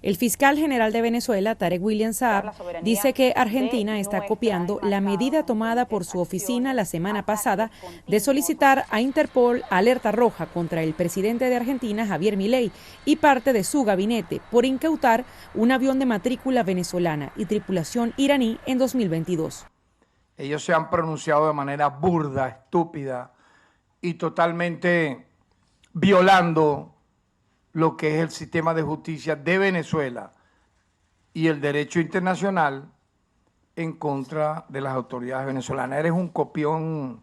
El fiscal general de Venezuela, Tarek William Saab, dice que Argentina está copiando la medida tomada por su oficina la semana pasada de solicitar a Interpol alerta roja contra el presidente de Argentina, Javier Milei, y parte de su gabinete por incautar un avión de matrícula venezolana y tripulación iraní en 2022. Ellos se han pronunciado de manera burda, estúpida y totalmente violando lo que es el sistema de justicia de Venezuela y el derecho internacional en contra de las autoridades venezolanas. Eres un copión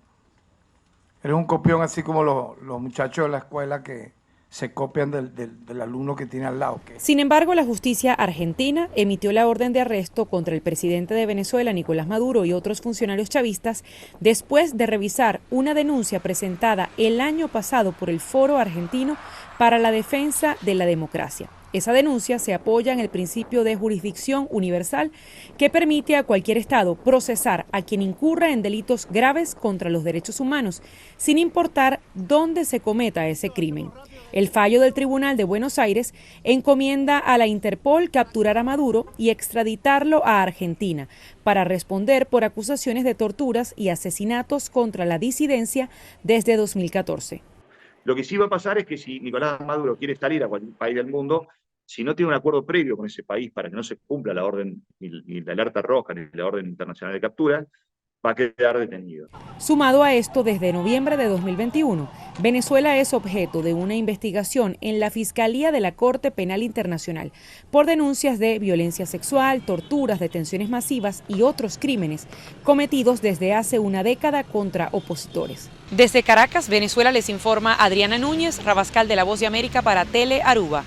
así como los muchachos de la escuela que se copian del alumno que tiene al lado. Sin embargo, la justicia argentina emitió la orden de arresto contra el presidente de Venezuela, Nicolás Maduro, y otros funcionarios chavistas después de revisar una denuncia presentada el año pasado por el Foro Argentino para la Defensa de la Democracia. Esa denuncia se apoya en el principio de jurisdicción universal que permite a cualquier Estado procesar a quien incurra en delitos graves contra los derechos humanos, sin importar dónde se cometa ese crimen. El fallo del Tribunal de Buenos Aires encomienda a la Interpol capturar a Maduro y extraditarlo a Argentina para responder por acusaciones de torturas y asesinatos contra la disidencia desde 2014. Lo que sí va a pasar es que si Nicolás Maduro quiere salir a cualquier país del mundo, si no tiene un acuerdo previo con ese país para que no se cumpla la orden, ni la alerta roja, ni la orden internacional de captura, va a quedar detenido. Sumado a esto, desde noviembre de 2021, Venezuela es objeto de una investigación en la Fiscalía de la Corte Penal Internacional por denuncias de violencia sexual, torturas, detenciones masivas y otros crímenes cometidos desde hace una década contra opositores. Desde Caracas, Venezuela, les informa Adriana Núñez, Rabascal de La Voz de América para Tele Aruba.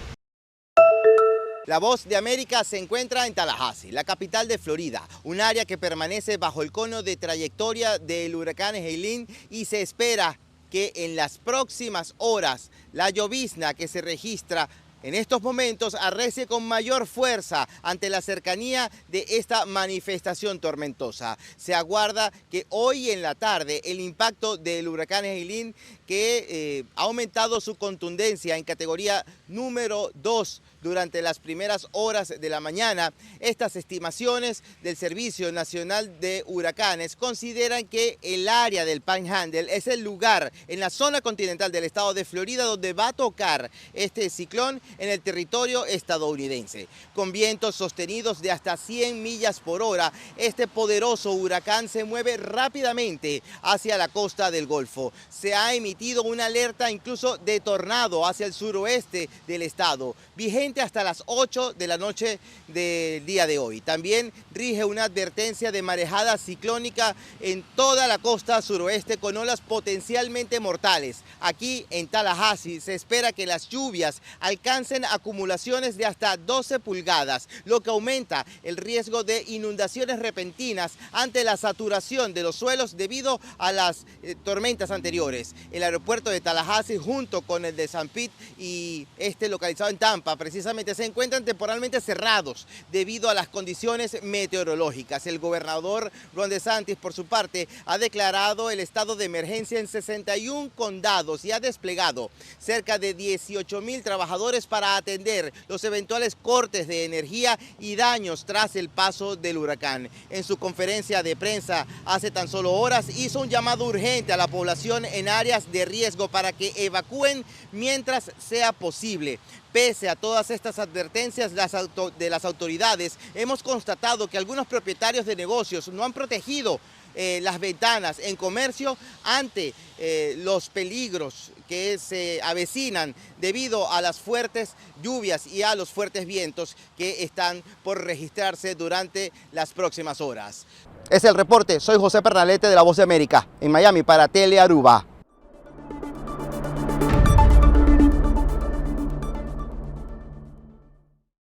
La Voz de América se encuentra en Tallahassee, la capital de Florida, un área que permanece bajo el cono de trayectoria del huracán Helene, y se espera que en las próximas horas la llovizna que se registra en estos momentos arrecie con mayor fuerza ante la cercanía de esta manifestación tormentosa. Se aguarda que hoy en la tarde el impacto del huracán Helene, que ha aumentado su contundencia en categoría número 2 durante las primeras horas de la mañana. Estas estimaciones del Servicio Nacional de Huracanes consideran que el área del Panhandle es el lugar en la zona continental del estado de Florida donde va a tocar este ciclón en el territorio estadounidense. Con vientos sostenidos de hasta 100 millas por hora, este poderoso huracán se mueve rápidamente hacia la costa del Golfo. Se ha emitido una alerta incluso de tornado hacia el suroeste del estado, vigente hasta las 8 de la noche del día de hoy. También rige una advertencia de marejada ciclónica en toda la costa suroeste con olas potencialmente mortales. Aquí en Tallahassee se espera que las lluvias alcancen acumulaciones de hasta 12 pulgadas, lo que aumenta el riesgo de inundaciones repentinas ante la saturación de los suelos debido a las tormentas anteriores. El aeropuerto de Tallahassee, junto con el de St. Pete y este localizado en Tampa, precisamente se encuentran temporalmente cerrados debido a las condiciones meteorológicas. El gobernador Ron DeSantis, por su parte, ha declarado el estado de emergencia en 61 condados y ha desplegado cerca de 18,000 trabajadores para atender los eventuales cortes de energía y daños tras el paso del huracán. En su conferencia de prensa hace tan solo horas hizo un llamado urgente a la población en áreas de riesgo para que evacúen mientras sea posible. Pese a todas estas advertencias de las autoridades, hemos constatado que algunos propietarios de negocios no han protegido las ventanas en comercio ante los peligros que se avecinan debido a las fuertes lluvias y a los fuertes vientos que están por registrarse durante las próximas horas. Es el reporte, soy José Pernalete de La Voz de América, en Miami para Tele Aruba.